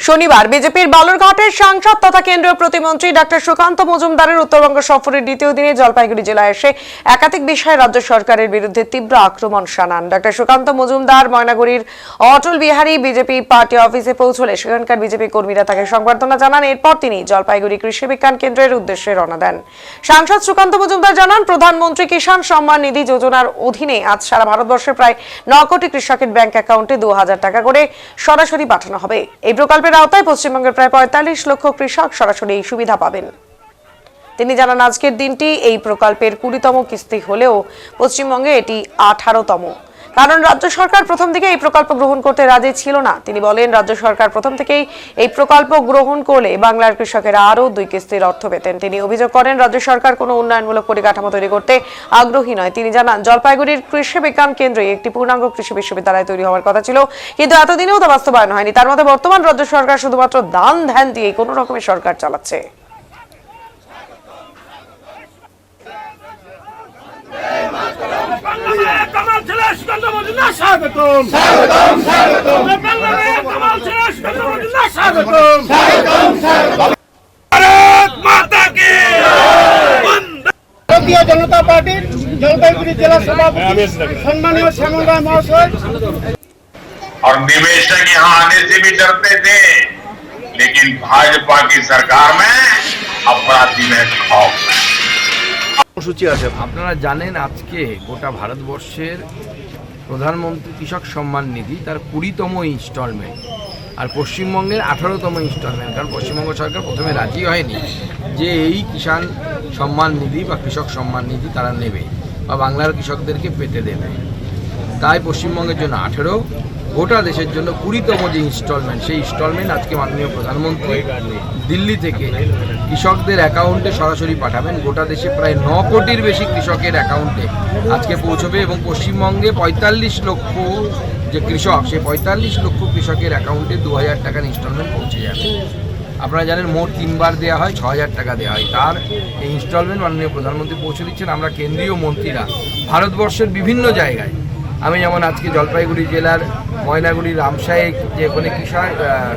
শনিবার বিজেপির বালুরঘাটের সাংসদ তথা কেন্দ্রীয় প্রতিমন্ত্রী ডক্টর সুকান্ত মজুমদারের উত্তরবঙ্গ সফরের দ্বিতীয় দিনে জলপাইগুড়ি জেলায় এসে একাধিক বিষয়ে রাজ্য সরকারের বিরুদ্ধে তীব্র আক্রমণ শানান। Doctor Sukanta Majumdar ময়নাগুড়ির Atal Bihari BJP party অফিসে পৌঁছলে সেখানকার বিজেপি কর্মীরা তাকে সংবর্ধনা জানান। এরপর তিনি জলপাইগুড়ি কৃষি বিজ্ঞান কেন্দ্রের উদ্দেশ্যে রওনা দেন। সাংসদ সুকান্ত মজুমদার জানান, প্রধানমন্ত্রী কিষাণ সম্মান নিধি যোজনার অধীনে আজ সারা ভারতবর্ষের প্রায় 9 কোটি কৃষকের ব্যাংক অ্যাকাউন্টে 2000 টাকা করে সরাসরি পাঠানো হবে। এই প্রকল্পের আওতায় পশ্চিমবঙ্গের প্রায় 45 লক্ষ কৃষক সরাসরি এই সুবিধা পাবেন। তিনি জানান, আজকের দিনটি এই প্রকল্পের 20তম কিস্তি হলেও পশ্চিমবঙ্গে এটি 18তম। কারণ রাজ্য সরকার প্রথম থেকে এই প্রকল্প গ্রহণ করতে রাজি ছিল না। তিনি বলেন, রাজ্য সরকার প্রথম থেকেই এই প্রকল্প গ্রহণ করলে বাংলার কৃষকেরা আরও 2 কিস্তির অর্থ পেতেন। তিনি অভিযোগ করেন, রাজ্য সরকার কোনো উন্নয়নমূলক পরিকাঠামো তৈরি করতে আগ্রহী নয়। তিনি জানান, জলপাইগুড়ির কৃষি বিজ্ঞান কেন্দ্রে একটি পূর্ণাঙ্গ কৃষি বিশ্ববিদ্যালয় তৈরি হওয়ার কথা ছিল, কিন্তু এতদিনেও তা বাস্তবায়ন হয়নি। তার মতে বর্তমান রাজ্য সরকার শুধুমাত্র দান ধ্যান দিয়ে কোনো রকমের সরকার চালাচ্ছে। भारतीय जनता पार्टी जलपाईगुड़ी जिला सभापति सम्मानीय श्यामल राय महाशय और निवेशक यहाँ आने से भी डरते थे, लेकिन भाजपा की सरकार में अपराधी में खौफ। আপনারা জানেন, আজকে গোটা ভারতবর্ষের প্রধানমন্ত্রী কৃষক সম্মান নিধি তার 20তম ইনস্টলমেন্ট আর পশ্চিমবঙ্গের 18তম ইনস্টলমেন্ট। কারণ পশ্চিমবঙ্গ সরকার প্রথমে রাজি হয়নি যে এই কিষাণ সম্মান নিধি বা কৃষক সম্মান নিধি তারা নেবে বা বাংলার কৃষকদেরকে পেতে দেবে। তাই পশ্চিমবঙ্গের জন্য 18, গোটা দেশের জন্য 20তম যে ইনস্টলমেন্ট, সেই ইনস্টলমেন্ট আজকে মাননীয় প্রধানমন্ত্রী দিল্লি থেকে কৃষকদের অ্যাকাউন্টে সরাসরি পাঠাবেন। গোটা দেশে প্রায় 9 কোটির বেশি কৃষকের অ্যাকাউন্টে আজকে পৌঁছবে এবং পশ্চিমবঙ্গে 45 লক্ষ যে কৃষক, সেই 45 লক্ষ কৃষকের অ্যাকাউন্টে 2000 টাকার ইনস্টলমেন্ট পৌঁছে যাবে। আপনারা জানেন, মোট 3 বার দেওয়া হয়, 6000 টাকা দেওয়া হয়। তার এই ইনস্টলমেন্ট মাননীয় প্রধানমন্ত্রী পৌঁছে দিচ্ছেন। আমরা কেন্দ্রীয় মন্ত্রীরা ভারতবর্ষের বিভিন্ন জায়গায়, আমি যেমন আজকে জলপাইগুড়ি জেলার ময়নাগুড়ির রামসায়ে যে ওখানে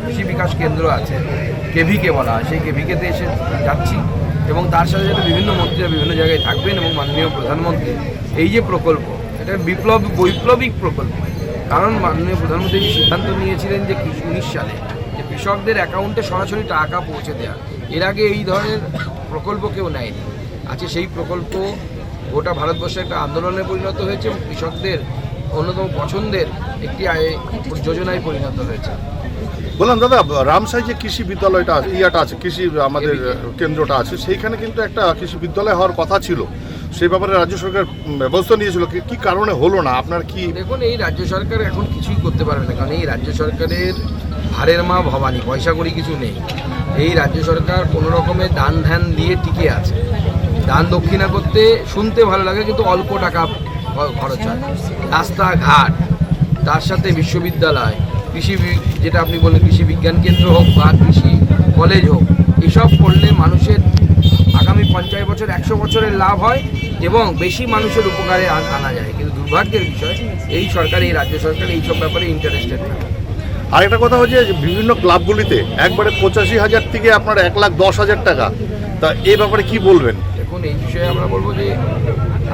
কৃষি বিকাশ কেন্দ্র আছে, কেভিকে বলা হয়, সেই কেভিকেতে এসে যাচ্ছি এবং তার সাথে সাথে বিভিন্ন মন্ত্রীরা বিভিন্ন জায়গায় থাকবেন এবং মাননীয় প্রধানমন্ত্রী এই যে প্রকল্প, এটা বৈপ্লবিক প্রকল্প। কারণ মাননীয় প্রধানমন্ত্রী সিদ্ধান্ত নিয়েছিলেন যে 19 সালে যে কৃষকদের অ্যাকাউন্টে সরাসরি টাকা পৌঁছে দেওয়া। এর আগে এই ধরনের প্রকল্প কেউ নেয়নি। আজকে সেই প্রকল্প গোটা ভারতবর্ষে একটা আন্দোলনে পরিণত হয়েছে এবং কৃষকদের অন্যতম পছন্দের একটি যোজনায় পরিণত হয়েছে। বললাম দাদা, রামসাই যে কৃষি বিদ্যালয়টা আছে, কৃষি আমাদের কেন্দ্রটা আছে, সেইখানে কিন্তু একটা কৃষি বিদ্যালয় হওয়ার কথা ছিল। সেই ব্যাপারে রাজ্য সরকার ব্যবস্থা নিয়েছিল, কি কারণে হলো না? আপনার কি দেখুন, এই রাজ্য সরকার এখন কিছুই করতে পারবে না। কারণ এই রাজ্য সরকারের ভারের মা ভবানী, পয়সা করি কিছু নেই। এই রাজ্য সরকার কোনো রকমের দান ধ্যান দিয়ে টিকে আছে। দান দক্ষিণা করতে শুনতে ভালো লাগে, কিন্তু অল্প টাকা খরচ হয়। রাস্তাঘাট, তার সাথে বিশ্ববিদ্যালয়, কৃষি যেটা আপনি বললেন কৃষি বিজ্ঞান কেন্দ্র হোক বা কৃষি কলেজ হোক, এসব করলে মানুষের আগামী 50 বছর 100 বছরের লাভ হয় এবং বেশি মানুষের উপকারে আনা যায়। কিন্তু দুর্ভাগ্যের বিষয়, এই সরকার, এই রাজ্য সরকার এইসব ব্যাপারে ইন্টারেস্টেড না। আরেকটা কথা হচ্ছে, বিভিন্ন ক্লাবগুলিতে একবারে 85,000 থেকে আপনার 1,10,000 টাকা, তা এই ব্যাপারে কি বলবেন? দেখুন, এই বিষয়ে আমরা বলবো যে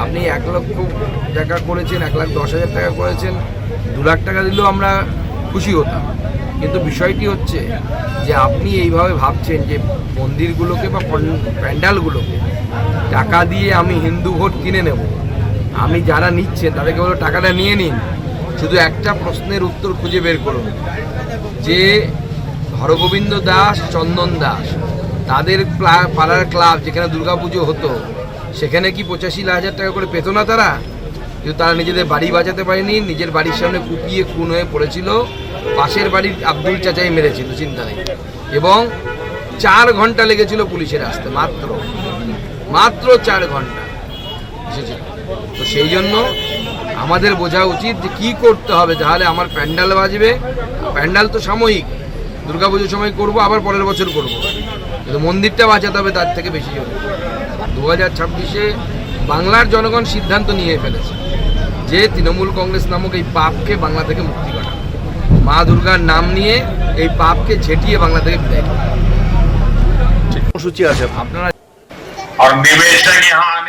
আপনি 1 লক্ষ টাকা করেছেন, 1,10,000 টাকা করেছেন, 2 লাখ টাকা দিলেও আমরা খুশি হতাম। কিন্তু বিষয়টি হচ্ছে যে আপনি এইভাবে ভাবছেন যে মন্দিরগুলোকে বা প্যান্ডালগুলোকে টাকা দিয়ে আমি হিন্দু ভোট কিনে নেব। আমি যারা নিচ্ছেন তাদেরকে বলো, টাকাটা নিয়ে নিন, শুধু একটা প্রশ্নের উত্তর খুঁজে বের করুন যে হরগোবিন্দ দাস, চন্দন দাস, তাদের পাড়ার ক্লাব যেখানে দুর্গাপুজো হতো, সেখানে কি 85,000 টাকা করে পেত না তারা? কিন্তু তারা নিজেদের বাড়ি বাঁচাতে পারেনি, নিজের বাড়ির সামনে কুপিয়ে খুন হয়ে পড়েছিল, পাশের বাড়ির আব্দুল চাচাই মেরেছিল, চিন্তা নেই। এবং 4 ঘন্টা লেগেছিল পুলিশের আসতে, মাত্র 4 ঘন্টা এসেছিল। তো সেই জন্য আমাদের বোঝা উচিত যে কী করতে হবে, তাহলে আমার প্যান্ডাল বাজবে। প্যান্ডাল তো সাময়িক, দুর্গাপুজোর সময় করব, আবার পরের বছর করব, কিন্তু মন্দিরটা বাঁচাতে হবে তার থেকে বেশি জরুরি। 2026-এ বাংলার জনগণ সিদ্ধান্ত নিয়ে ফেলেছে যে তৃণমূল কংগ্রেস নামক এই পাপকে বাংলা থেকে মুক্তি করা। মা দুর্গার নাম নিয়ে এই পাপকে ঝেঁটিয়ে বাংলা থেকে বিদায় করুন। সূচি আছে আপনারা और निवेशक यहाँ आने